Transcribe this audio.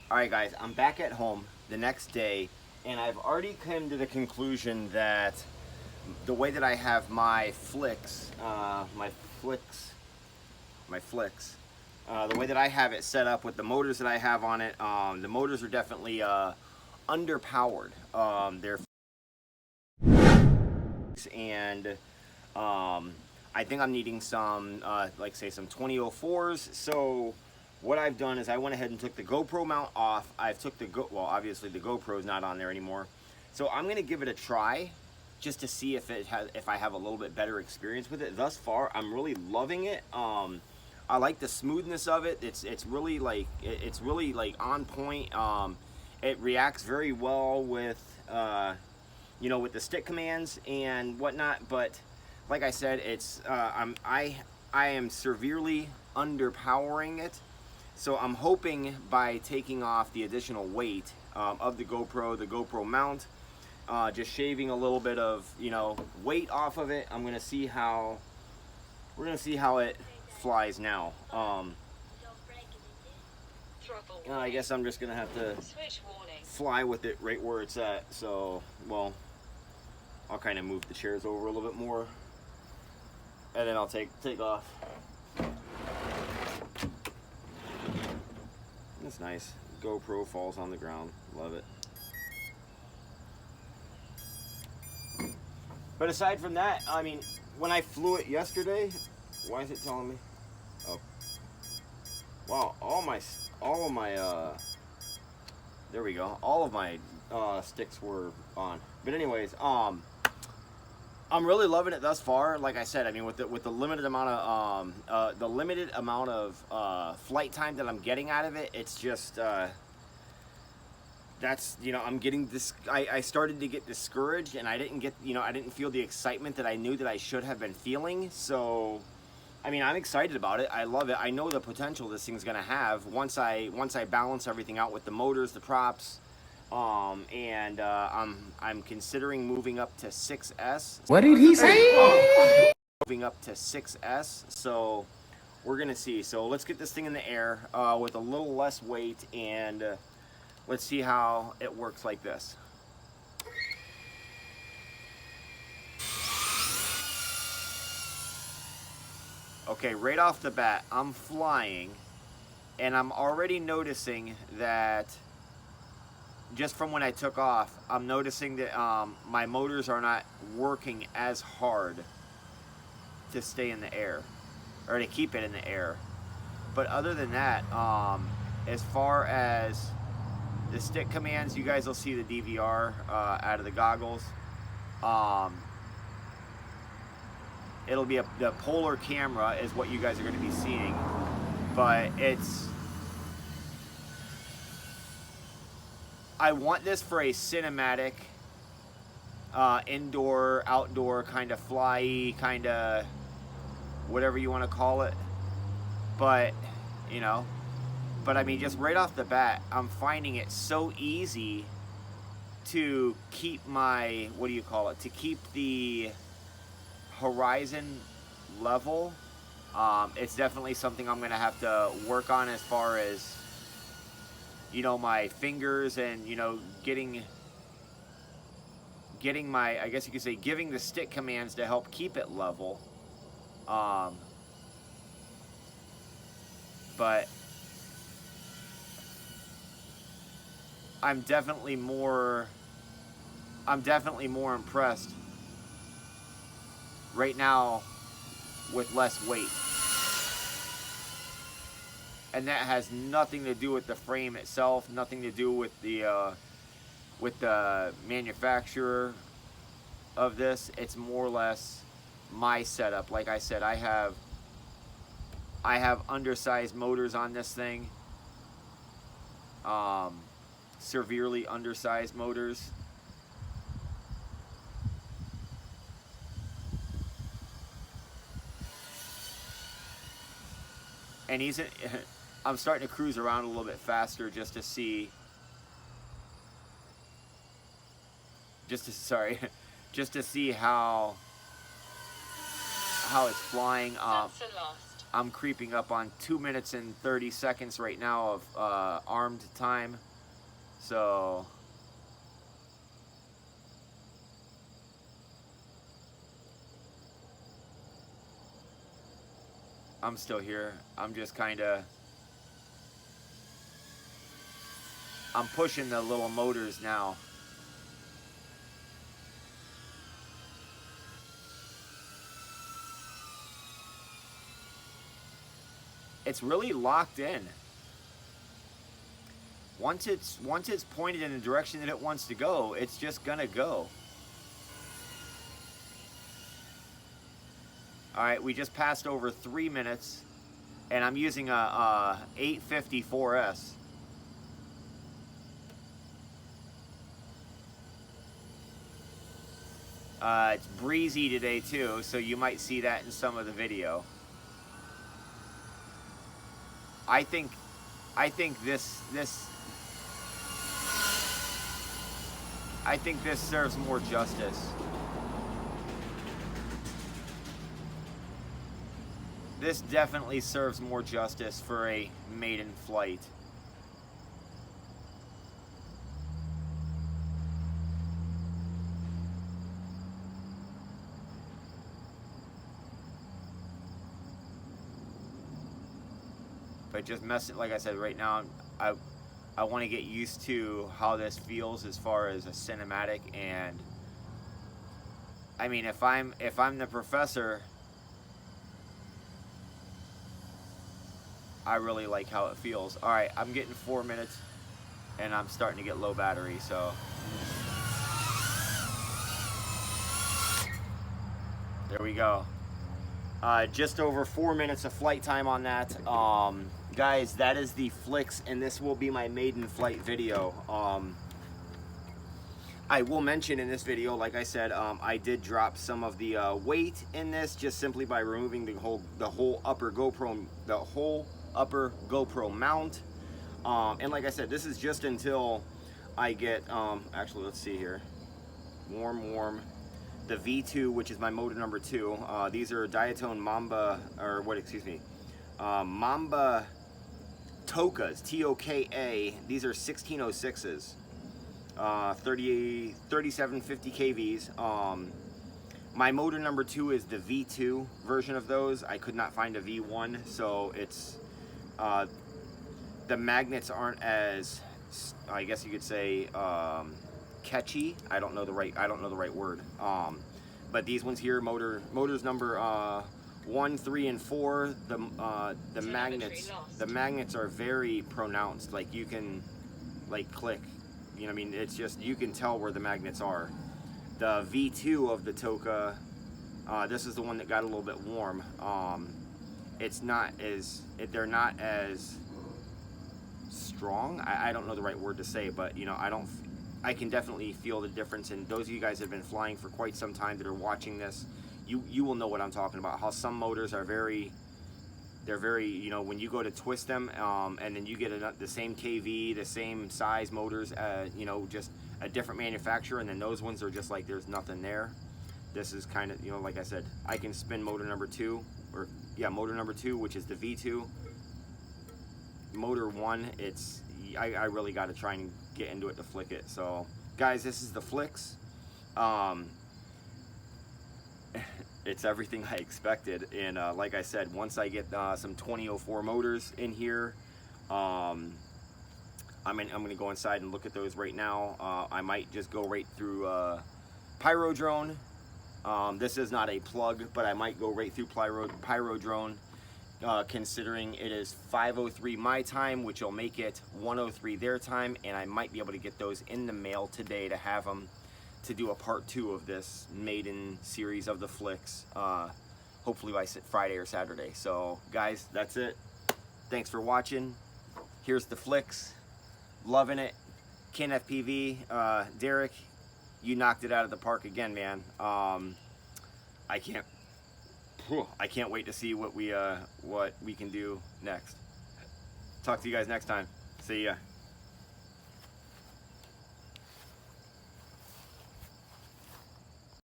Alright guys, I'm back at home the next day, and I've already come to the conclusion that the way that I have my Flix, my Flix, the way that I have it set up with the motors that I have on it, the motors are definitely underpowered. They're and I think I'm needing some, like say some 2004s. So what I've done is I went ahead and took the GoPro mount off. I've took the well, obviously the GoPro's not on there anymore. So I'm gonna give it a try, just to see if I have a little bit better experience with it. Thus far, I'm really loving it. I like the smoothness of it. It's really like on point. It reacts very well with with the stick commands and whatnot. But like I said, I am severely underpowering it. So I'm hoping by taking off the additional weight of the GoPro mount, just shaving a little bit of weight off of it. We're gonna see how it flies now. I guess I'm just gonna have to fly with it right where it's at. So, well, I'll kind of move the chairs over a little bit more, and then I'll take off. That's nice. GoPro falls on the ground. Love it. But aside from that, I mean, when I flew it yesterday, why is it telling me? Oh, wow! all of my, there we go. All of my sticks were on. But anyways, I'm really loving it thus far. Like I said, I mean, with the limited amount of flight time that I'm getting out of it, it's just that's I'm getting this. I started to get discouraged, and I didn't feel the excitement that I knew that I should have been feeling. So, I mean, I'm excited about it. I love it. I know the potential this thing's gonna have once I balance everything out with the motors, the props. And I'm considering moving up to 6S. What did he say? Moving up to 6S, so we're gonna see. So let's get this thing in the air with a little less weight, and let's see how it works like this. Okay, right off the bat, I'm flying, and I'm already noticing that just from when I took off, I'm noticing that my motors are not working as hard to stay in the air, or to keep it in the air. But other than that, as far as the stick commands, you guys will see the DVR out of the goggles. It'll be the polar camera is what you guys are going to be seeing, but I want this for a cinematic, indoor, outdoor kind of fly, kind of whatever you want to call it. But, I mean, just right off the bat, I'm finding it so easy to keep my, to keep the horizon level. It's definitely something I'm going to have to work on as far as my fingers, and getting my, I guess you could say, giving the stick commands to help keep it level. But I'm definitely more impressed right now with less weight. And that has nothing to do with the frame itself, nothing to do with the manufacturer of this. It's more or less my setup. Like I said, I have undersized motors on this thing, severely undersized motors. And I'm starting to cruise around a little bit faster just to see how it's flying. I'm creeping up on 2 minutes and 30 seconds right now of armed time. So I'm still here. I'm just kind of, I'm pushing the little motors now. It's really locked in. Once it's pointed in the direction that it wants to go, it's just gonna go. All right, we just passed over 3 minutes, and I'm using a 854S. It's breezy today too, so you might see that in some of the video. I think this serves more justice. This definitely serves more justice for a maiden flight. But just mess it, like I said, right now, I want to get used to how this feels as far as a cinematic. And I mean, if I'm the professor, I really like how it feels. All right, I'm getting 4 minutes, and I'm starting to get low battery, so. There we go. Just over 4 minutes of flight time on that. Guys, that is the Flix, and this will be my maiden flight video. I will mention in this video, like I said, I did drop some of the weight in this just simply by removing the whole upper GoPro mount. And like I said, this is just until I get actually, let's see here, warm. The V2, which is my motor number 2. These are Diatone Mamba, or what? Excuse me, Mamba Tokas, T-O-K-A. These are 1606s, 3750 kVs. My motor number 2 is the V2 version of those. I could not find a V1, so it's the magnets aren't as, I guess you could say, catchy. I don't know the right word. But these ones here, motors number 1, 3, and 4. The magnets are very pronounced. Like you can, like, click. You know what I mean? It's just, you can tell where the magnets are. The V2 of the Toka, this is the one that got a little bit warm. It's not as, they're not as strong. I don't know the right word to say, but you know, I can definitely feel the difference. And those of you guys that have been flying for quite some time that are watching this, you will know what I'm talking about. How some motors are they're very, you know, when you go to twist them, and then you get the same KV, the same size motors, you know, just a different manufacturer, and then those ones are just like there's nothing there. This is kind of, you know, like I said, I can spin motor number 2, or yeah, motor number 2, which is the V2. Motor 1, it's, I really got to try and get into it to flick it. So guys, this is the Flix. It's everything I expected, and like I said, once I get some 2004 motors in here, I'm gonna go inside and look at those right now. I might just go right through Pyro Drone. This is not a plug, but I might go right through Pyro Drone, considering it is 5:03 my time, which will make it 1:03 their time, and I might be able to get those in the mail today to have them to do a part 2 of this maiden series of the Flix, hopefully by Friday or Saturday. So guys, that's it. Thanks for watching. Here's the Flix. Loving it. Ken FPV, Derek, you knocked it out of the park again, man. I can't wait to see what we can do next. Talk to you guys next time. See ya.